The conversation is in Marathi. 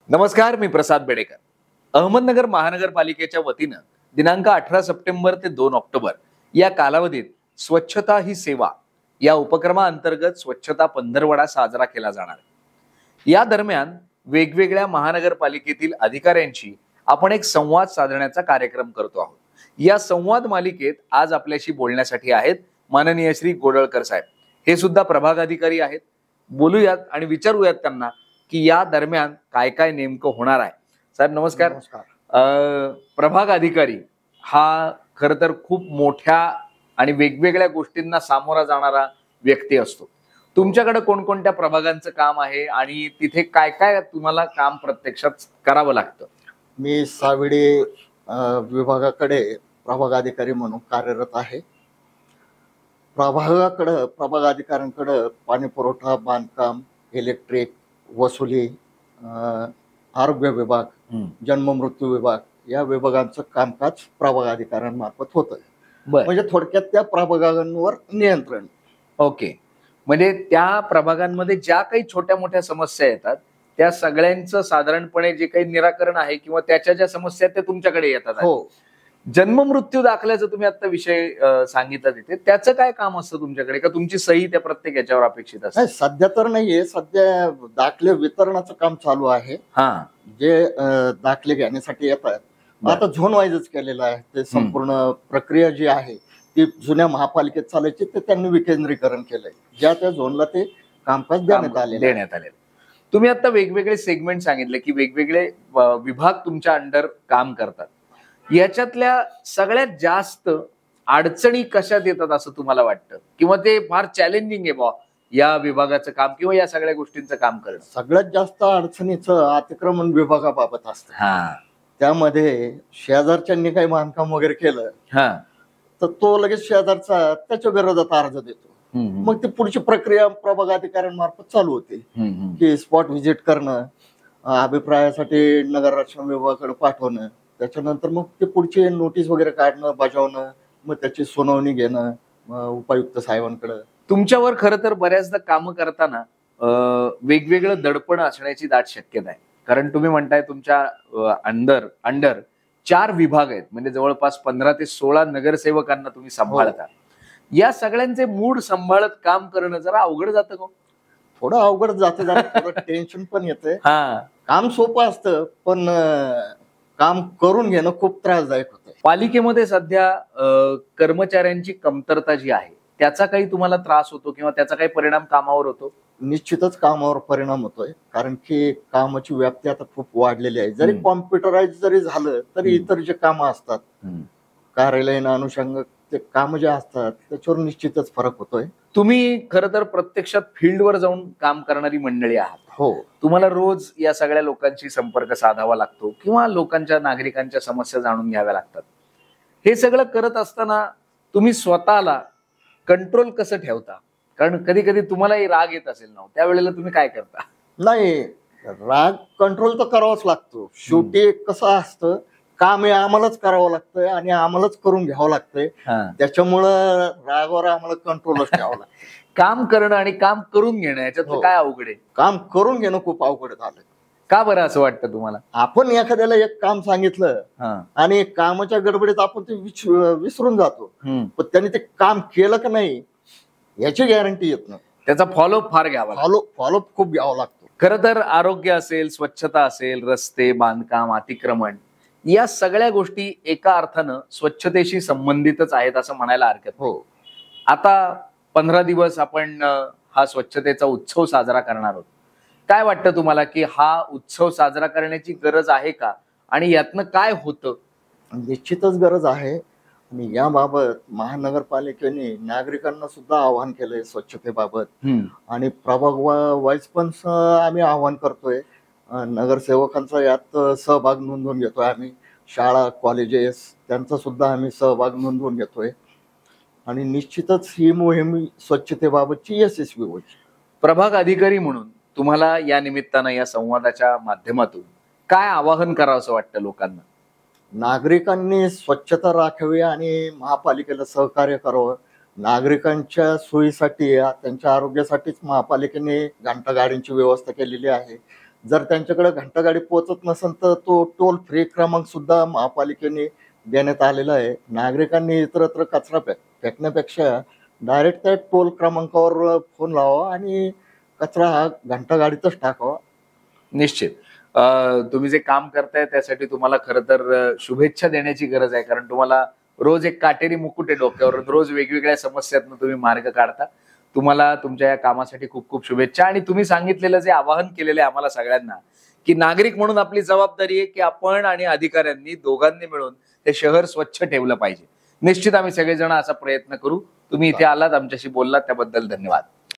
नमस्कार, मी प्रसाद बेडेकर. अहमदनगर महानगरपालिकेच्या वतीनं दिनांक 18 सप्टेंबर ते 2 ऑक्टोबर या कालावधीत स्वच्छता ही सेवा या उपक्रमाअंतर्गत स्वच्छता पंधरवडा साजरा केला जाणार. या दरम्यान वेगवेगळ्या महानगरपालिकेतील अधिकाऱ्यांशी आपण एक संवाद साधण्याचा कार्यक्रम करतो आहोत. या संवाद मालिकेत आज आपल्याशी बोलण्यासाठी आहेत माननीय श्री गोडळकर साहेब. हे सुद्धा प्रभाग अधिकारी आहेत. बोलूयात आणि विचारूयात त्यांना की या दरम्यान काय काय नेमकं होणार आहे. साहेब नमस्कार. प्रभाग अधिकारी हा खर तर खूप मोठ्या आणि वेगवेगळ्या गोष्टींना सामोरा जाणारा व्यक्ती असतो. तुमच्याकडे कोणकोणत्या प्रभागांचं काम आहे आणि तिथे काय काय तुम्हाला काम प्रत्यक्षात करावं लागतं? मी साविडी विभागाकडे प्रभाग अधिकारी म्हणून कार्यरत आहे. प्रभाग अधिकाऱ्यांकडे पाणी पुरवठा, बांधकाम, इलेक्ट्रिक, वसुली, आरोग्य विभाग, जन्म मृत्यू विभाग या विभागांचं कामकाज प्रभाग अधिकाऱ्यांमार्फत होतं. म्हणजे थोडक्यात त्या प्रभागांवर नियंत्रण. ओके. म्हणजे त्या प्रभागांमध्ये ज्या काही छोट्या मोठ्या समस्या येतात त्या सगळ्यांचं साधारणपणे जे काही निराकरण आहे किंवा त्याच्या ज्या समस्या त्या तुमच्याकडे येतात. हो. जन्म मृत्यू दाखल्याचा तुम्ही आता विषय सांगितला तिथे, त्याचं काय काम असतं तुमच्याकडे? का तुमची सही त्या प्रत्येक याच्यावर अपेक्षित असते? सध्या तर नाहीये. सध्या दाखले वितरणाचं काम चालू आहे. जे दाखले घेण्यासाठी येतात आता झोन वाईजच केलेलं आहे. ते संपूर्ण प्रक्रिया जी आहे ती जुन्या महापालिकेत चालायची, ते त्यांनी विकेंद्रीकरण केलंय. ज्या त्या झोनला ते कामकाज देण्यात आले. तुम्ही आता वेगवेगळे सेगमेंट सांगितले की वेगवेगळे विभाग तुमच्या अंडर काम करतात. याच्यातल्या सगळ्यात जास्त अडचणी कशात येतात असं तुम्हाला वाटतं, किंवा ते फार चॅलेंजिंग आहे बा या विभागाचं काम किंवा या सगळ्या गोष्टींचं काम करणं? सगळ्यात जास्त अडचणीचं अतिक्रमण विभागाबाबत असतं. त्यामध्ये शेजारच्यांनी काही बांधकाम वगैरे केलं तर तो लगेच शेजारचा त्याच्या विरोधात अर्ज देतो. मग ती पुढची प्रक्रिया प्रभाग अधिकाऱ्यांमार्फत चालू होते की स्पॉट व्हिजिट करणं, अभिप्रायासाठी नगर रचना विभागाकडे पाठवणं, त्याच्यानंतर मग ते पुढची नोटीस वगैरे काढणं, बजावणं, मग त्याची सुनावणी घेणं उपायुक्त साहेबांकडे. तुमच्यावर खरं तर बऱ्याचदा कामं करताना वेगवेगळं दडपण असण्याची दाट शक्यता आहे. कारण तुम्ही म्हणताय तुमच्या अंडर 4 विभाग आहेत, म्हणजे जवळपास 15 ते 16 नगरसेवकांना तुम्ही सांभाळता. या सगळ्यांचे मूड सांभाळत काम करणं जरा अवघड जातं का? थोडं अवघड जातं, जरा थोडं टेन्शन पण येतंय. काम सोपं असतं पण काम करून घेणं खूप त्रासदायक होतं. पालिकेमध्ये सध्या कर्मचाऱ्यांची कमतरता जी आहे त्याचा काही तुम्हाला त्रास होतो किंवा त्याचा काही परिणाम कामावर होतो? निश्चितच कामावर परिणाम होतोय, कारण की कामाची व्याप्ती आता खूप वाढलेली आहे. जरी कॉम्प्युटराइज जरी झालं तरी इतर जे कामं असतात कार्यालयीन अनुषंग ते काम जे असतात त्याच्यावर निश्चितच फरक होतोय. तुम्ही खरं तर प्रत्यक्षात फील्डवर जाऊन काम करणारी मंडळी आहात. हो. तुम्हाला रोज या सगळ्या लोकांशी संपर्क साधावा लागतो किंवा नागरिकांच्या समस्या जाणून घ्याव्या लागतात. हे सगळं करत असताना तुम्ही स्वतःला कंट्रोल कसं ठेवता? कारण कधी कधी तुम्हालाही राग येत असेल ना, त्यावेळेला तुम्ही काय करता? नाही, राग कंट्रोल तर करावाच लागतो. शेवटी कसं असतं, काम हे आम्हालाच करावं लागतंय आणि आम्हालाच करून घ्यावं लागतंय. त्याच्यामुळं रागावर आम्हाला कंट्रोलच ठेवावं लागतं. काम करणं आणि काम करून घेणं याच्यात काय अवघड आहे? काम करून घेणं खूप अवघड झालं. का बरं असं वाटतं तुम्हाला? आपण एखाद्याला एक काम सांगितलं आणि कामाच्या गडबडीत आपण ते विसरून जातो, पण त्याने ते काम केलं का नाही याची गॅरंटी येत नाही. त्याचा फॉलोअप फार घ्यावा, फॉलोअप खूप घ्यावा लागतो. खरं तर आरोग्य असेल, स्वच्छता असेल, रस्ते, बांधकाम, अतिक्रमण या सगळ्या गोष्टी एका अर्थानं स्वच्छतेशी संबंधितच आहेत असं म्हणायला हरकत नाही. हो. आता 15 दिवस आपण हा स्वच्छतेचा उत्सव साजरा करणार आहोत. काय वाटतं तुम्हाला की हा उत्सव साजरा करण्याची गरज आहे का, आणि यातनं काय होतं? निश्चितच गरज आहे. आणि याबाबत महानगरपालिकेने नागरिकांना सुद्धा आवाहन केलंय स्वच्छतेबाबत, आणि प्रभाग वाईज पण आम्ही आवाहन करतोय. नगरसेवकांचा यात सहभाग नोंदवून घेतोय आम्ही. शाळा, कॉलेजेस त्यांचा सुद्धा आम्ही सहभाग नोंदवून घेतोय, आणि निश्चितच ही मोहीम स्वच्छतेबाबतची यशस्वी होईल. प्रभाग अधिकारी म्हणून तुम्हाला या निमित्तानं या संवादाच्या माध्यमातून काय आवाहन करावं असं वाटतं लोकांना? नागरिकांनी स्वच्छता राखावी आणि महापालिकेला सहकार्य करावं. नागरिकांच्या सोयीसाठी त्यांच्या आरोग्यासाठीच महापालिकेने घंटागाड्यांची व्यवस्था केलेली आहे. जर त्यांच्याकडे घंटागाडी पोहोचत नसेल तर तो टोल फ्री क्रमांक सुद्धा महापालिकेने देण्यात आलेला आहे. नागरिकांनी इतरत्र कचरा फेकण्यापेक्षा डायरेक्ट त्या टोल क्रमांकावर फोन लावा आणि कचरा हा घंटागाडीतच टाकावा. निश्चित. तुम्ही जे काम करताय त्यासाठी तुम्हाला खरं तर शुभेच्छा देण्याची गरज आहे, कारण तुम्हाला रोज एक काटेरी मुकुट आहे डोक्यावर, रोज वेगवेगळ्या समस्यातनं तुम्ही मार्ग काढता. तुम्हाला तुमच्या या कामासाठी खूप खूप शुभेच्छा. आणि तुम्ही सांगितलेलं जे आवाहन केलेलं आहे आम्हाला सगळ्यांना, की नागरिक म्हणून आपली जबाबदारी आहे की आपण आणि अधिकाऱ्यांनी दोघांनी मिळून ते शहर स्वच्छ ठेवलं पाहिजे. निश्चित आम्ही सगळेजण असा प्रयत्न करू. तुम्ही इथे आलात, आमच्याशी बोललात, त्याबद्दल धन्यवाद.